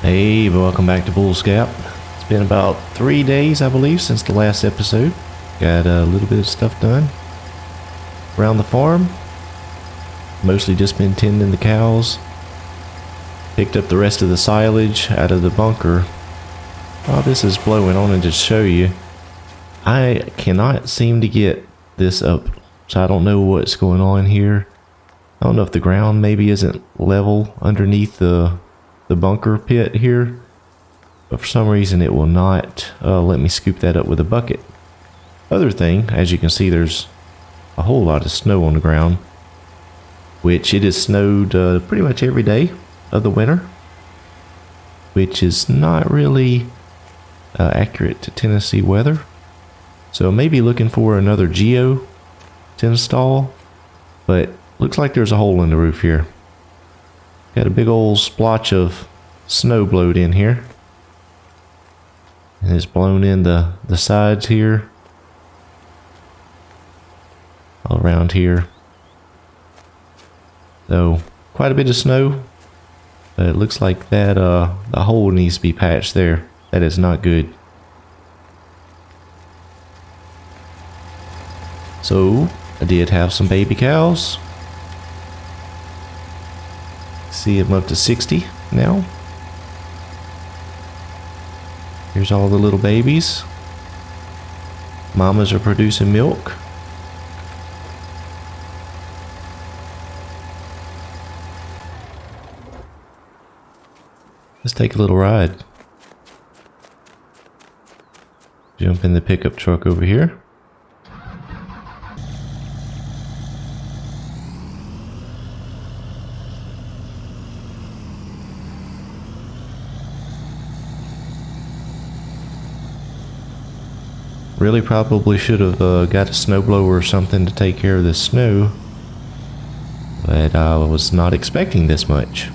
Hey, welcome back to Bull's Gap. It's been about 3 days, I believe, since the last episode. Got a little bit of stuff done around the farm. Mostly just been tending the cows. Picked up the rest of the silage out of the bunker. While this is blowing on and just show you, I cannot seem to get this up, so I don't know what's going on here. I don't know if the ground maybe isn't level underneath the bunker pit here, but for some reason it will not let me scoop that up with a bucket. Other thing, as you can see, there's a whole lot of snow on the ground, which it has snowed pretty much every day of the winter, which is not really accurate to Tennessee weather. So maybe looking for another geo to install, but looks like there's a hole in the roof here. Got a big old splotch of snow blowed in here, and it's blown in the sides here, all around here. So quite a bit of snow, but it looks like that the hole needs to be patched there. That is not good. So I did have some baby cows. See them up to 60 now. Here's all the little babies. Mamas are producing milk. Let's take a little ride. Jump in the pickup truck over here. Really probably should have got a snowblower or something to take care of this snow, but I was not expecting this much.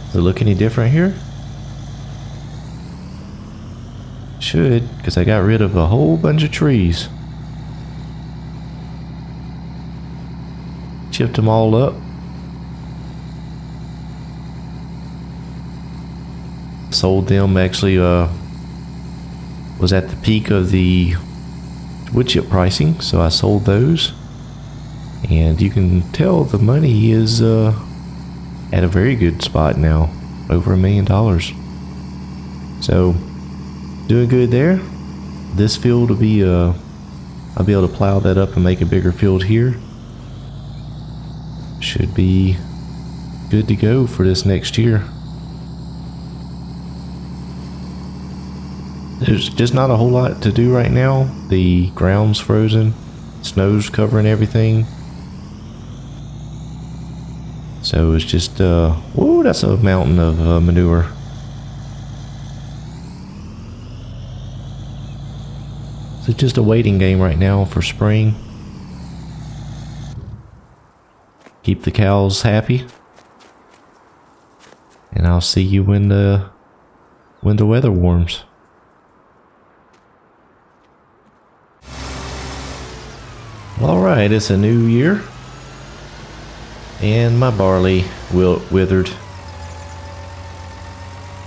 Does it look any different here? Should, because I got rid of a whole bunch of trees. Chipped them all up. Sold them, actually was at the peak of the wood chip pricing, so I sold those, and you can tell the money is at a very good spot now, over $1 million. So doing good there. This field will be I'll be able to plow that up and make a bigger field here. Should be good to go for this next year. There's just not a whole lot to do right now. The ground's frozen, snow's covering everything. So it's just, whoa, that's a mountain of manure. So it's just a waiting game right now for spring. Keep the cows happy. And I'll see you when the weather warms. Alright, it's a new year, and my barley withered,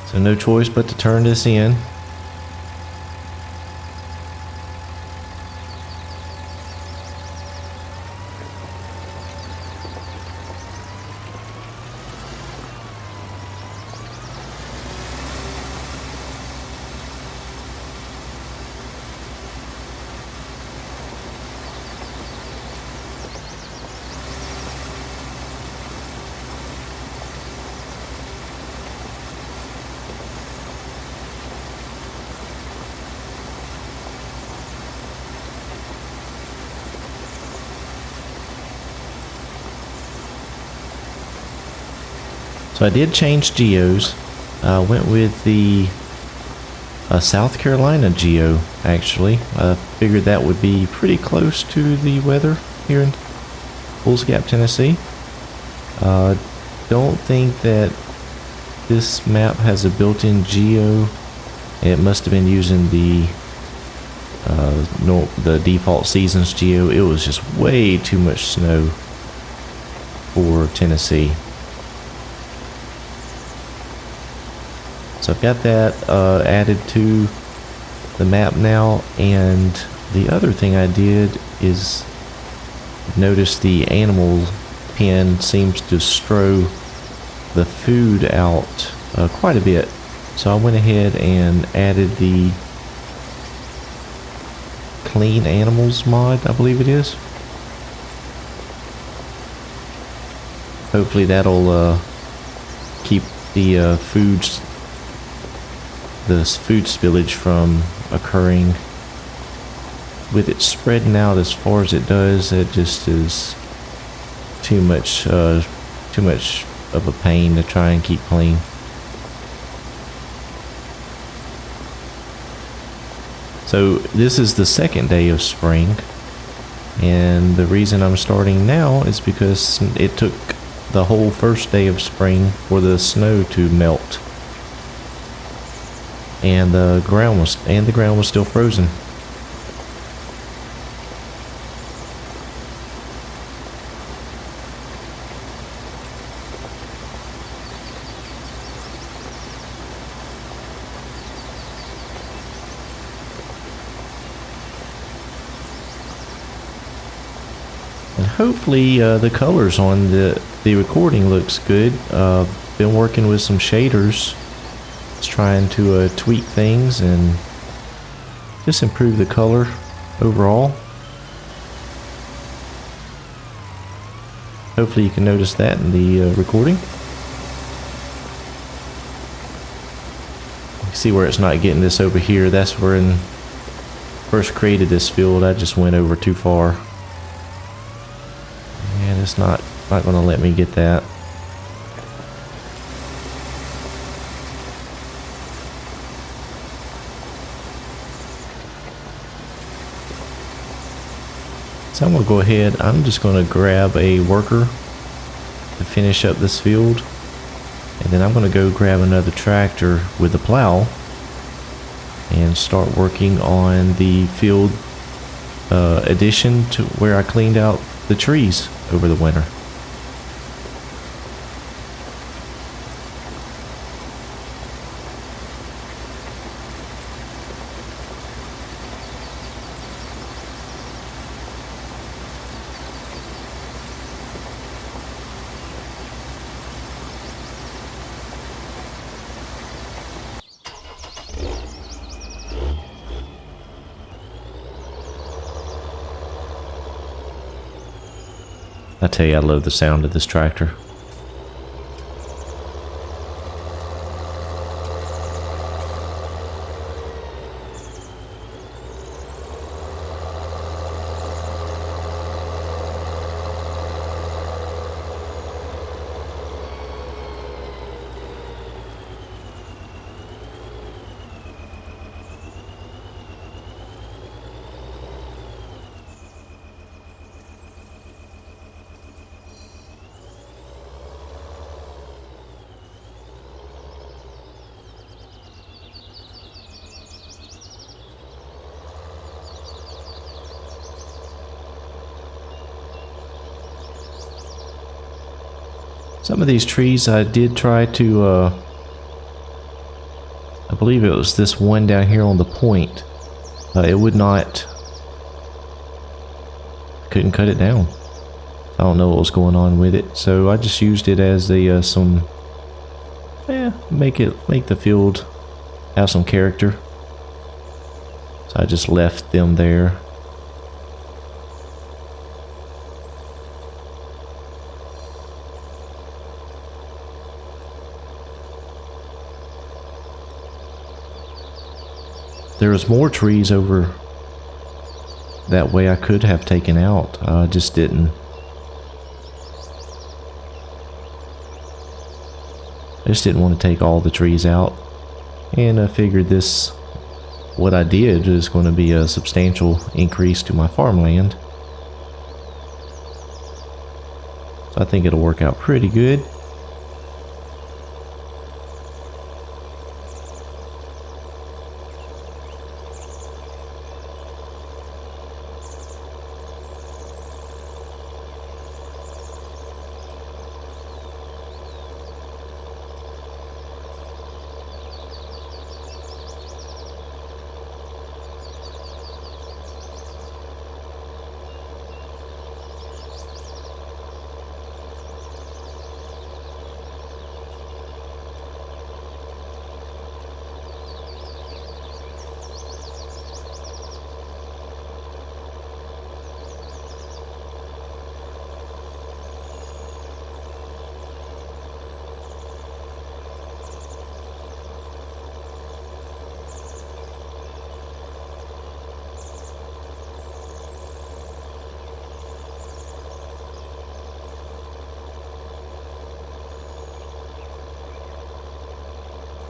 so no choice but to turn this in. So I did change geos. I went with the South Carolina geo, actually. I figured that would be pretty close to the weather here in Bull's Gap, Tennessee. Don't think that this map has a built-in geo. It must have been using the the default seasons geo, it was just way too much snow for Tennessee. So I've got that added to the map now, and the other thing I did is notice the animal pen seems to strow the food out quite a bit. So I went ahead and added the Clean Animals mod, I believe it is. Hopefully that'll keep the food spillage from occurring. With it spreading out as far as it does, it just is too much of a pain to try and keep clean. So this is the second day of spring, and the reason I'm starting now is because it took the whole first day of spring for the snow to melt, and the ground was still frozen. And hopefully the colors on the recording looks good. Been working with some shaders, just trying to tweak things and just improve the color overall. Hopefully you can notice that in the recording. You see where it's not getting this over here. That's where I first created this field, I just went over too far. And it's not going to let me get that. So I'm going to go ahead, I'm just going to grab a worker to finish up this field. And then I'm going to go grab another tractor with a plow and start working on the field addition to where I cleaned out the trees over the winter. I tell you, I love the sound of this tractor. Some of these trees I did try to, I believe it was this one down here on the point. It would not, couldn't cut it down. I don't know what was going on with it, so I just used it as a make the field have some character. So I just left them there. There was more trees over that way I could have taken out. I just didn't. I just didn't want to take all the trees out. And I figured what I did is going to be a substantial increase to my farmland. So I think it'll work out pretty good.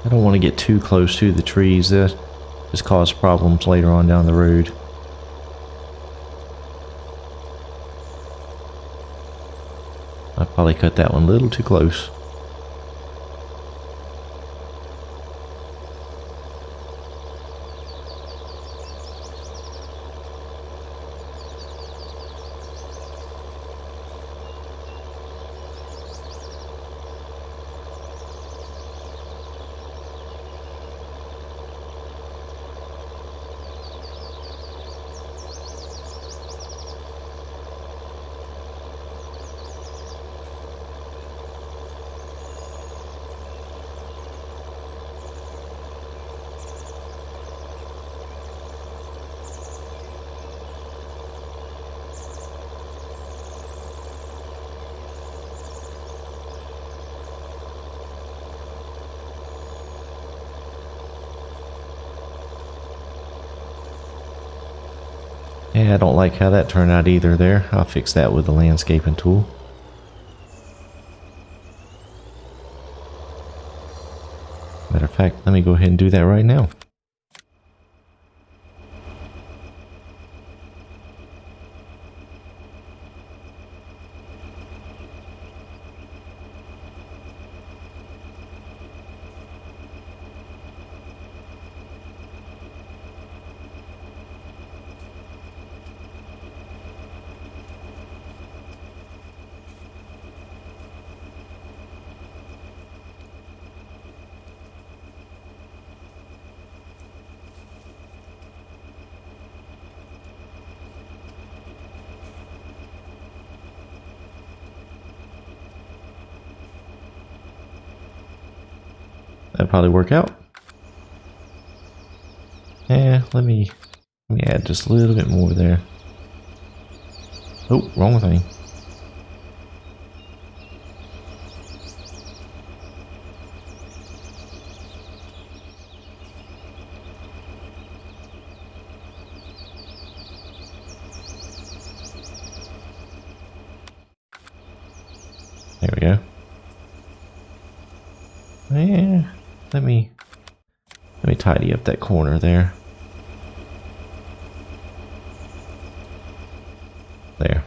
I don't want to get too close to the trees. That just cause problems later on down the road. I probably cut that one a little too close. Yeah, I don't like how that turned out either there. I'll fix that with the landscaping tool. Matter of fact, let me go ahead and do that right now. That'd probably work out. Yeah, let me add just a little bit more there. Oh, wrong thing. There we go. Yeah, let me tidy up that corner there. There.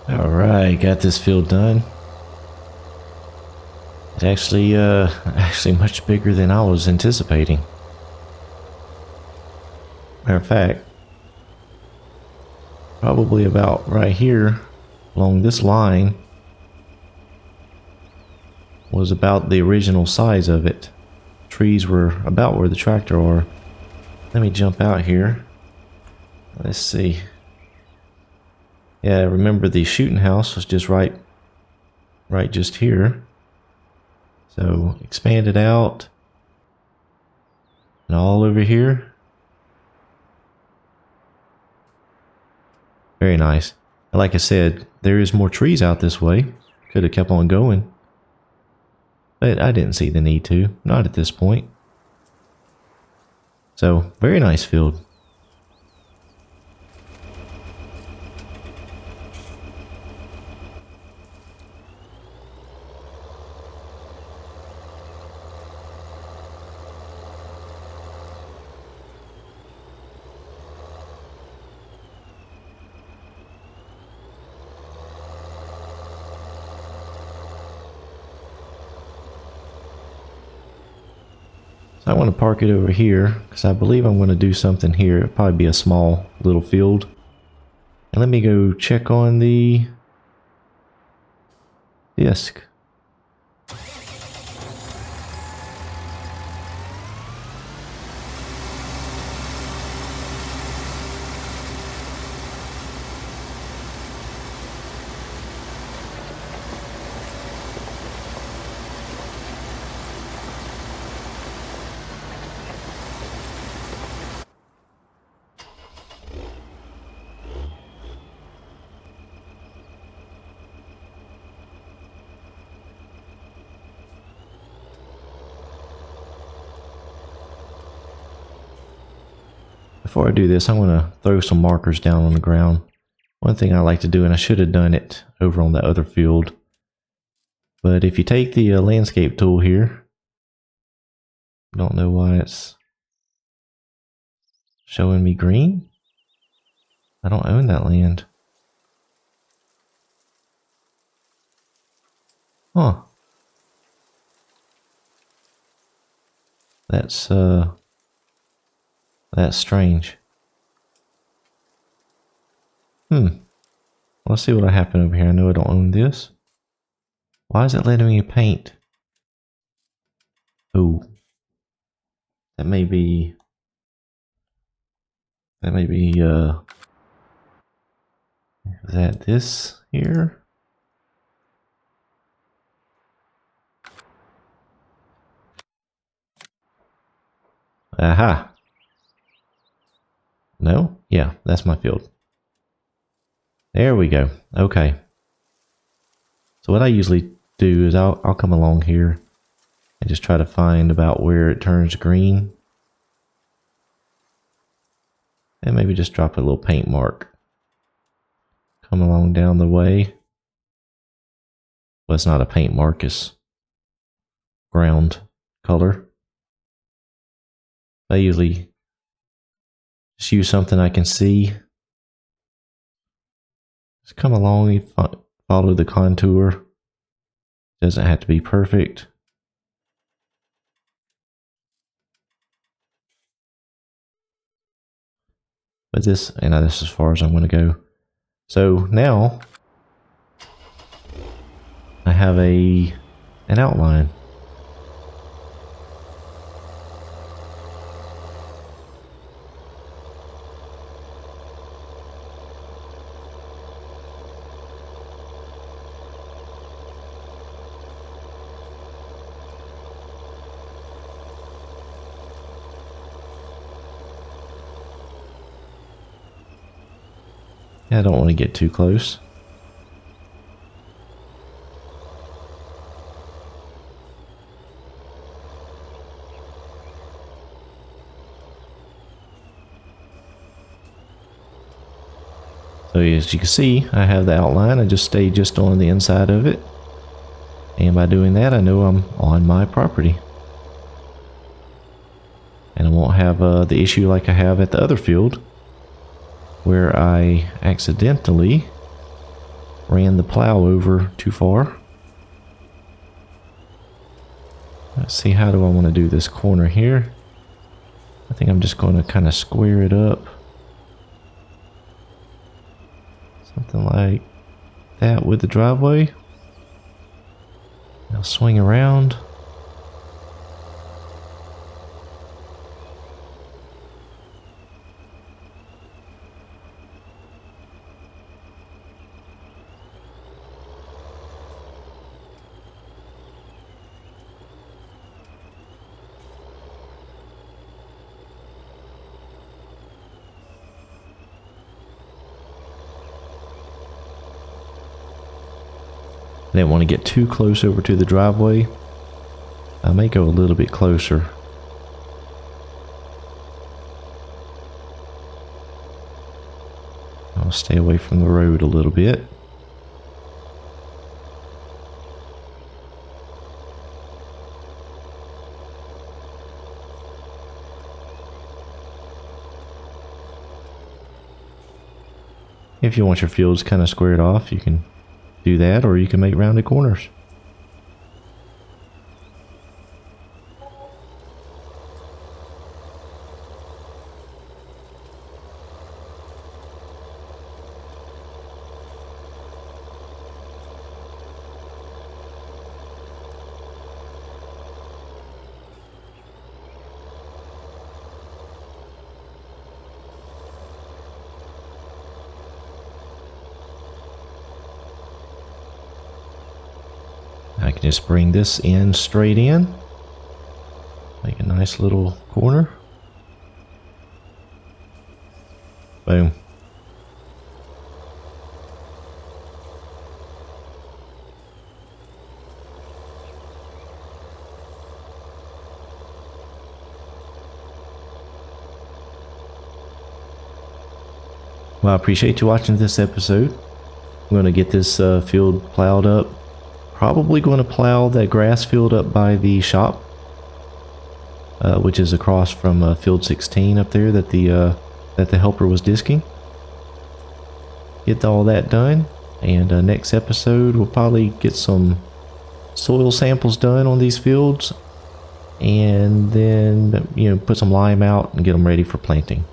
Alright, got this field done. It's actually much bigger than I was anticipating. Matter of fact, probably about right here along this line was about the original size of it. Trees were about where the tractor are. Let me jump out here. Let's see. Yeah, remember the shooting house was just right just here. So expand it out and all over here. Very nice. Like I said, there is more trees out this way. Could have kept on going, but I didn't see the need to. Not at this point. So very nice field. I want to park it over here because I believe I'm going to do something here. It'll probably be a small little field. And let me go check on the disc. Before I do this, I'm going to throw some markers down on the ground. One thing I like to do, and I should have done it over on the other field, but if you take the landscape tool here, I don't know why it's showing me green. I don't own that land. Huh. That's strange. Let's see what happened over here. I know I don't own this. Why is it letting me paint? Oh. That may be is that this here? Aha. No? Yeah, that's my field. There we go. Okay. So what I usually do is I'll come along here and just try to find about where it turns green. And maybe just drop a little paint mark. Come along down the way. Well, it's not a paint mark, it's ground color. I usually just use something I can see. Just come along and follow the contour. Doesn't have to be perfect. But this is as far as I'm going to go. So now I have an outline. I don't want to get too close. So as you can see, I have the outline. I just stay just on the inside of it. And by doing that, I know I'm on my property. And I won't have the issue like I have at the other field, where I accidentally ran the plow over too far. Let's see, how do I want to do this corner here? I think I'm just going to kind of square it up. Something like that with the driveway. I'll swing around. I didn't want to get too close over to the driveway. I may go a little bit closer. I'll stay away from the road a little bit. If you want your fields kind of squared off, you can do that, or you can make rounded corners. I can just bring this in straight in, make a nice little corner. Boom. Well, I appreciate you watching this episode. I'm going to get this field plowed up. Probably going to plow that grass field up by the shop, which is across from field 16 up there that the helper was disking. Get all that done, and next episode we'll probably get some soil samples done on these fields, and then put some lime out and get them ready for planting.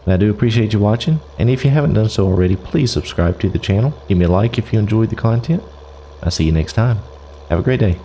I do appreciate you watching, and if you haven't done so already, please subscribe to the channel. Give me a like if you enjoyed the content. I'll see you next time. Have a great day.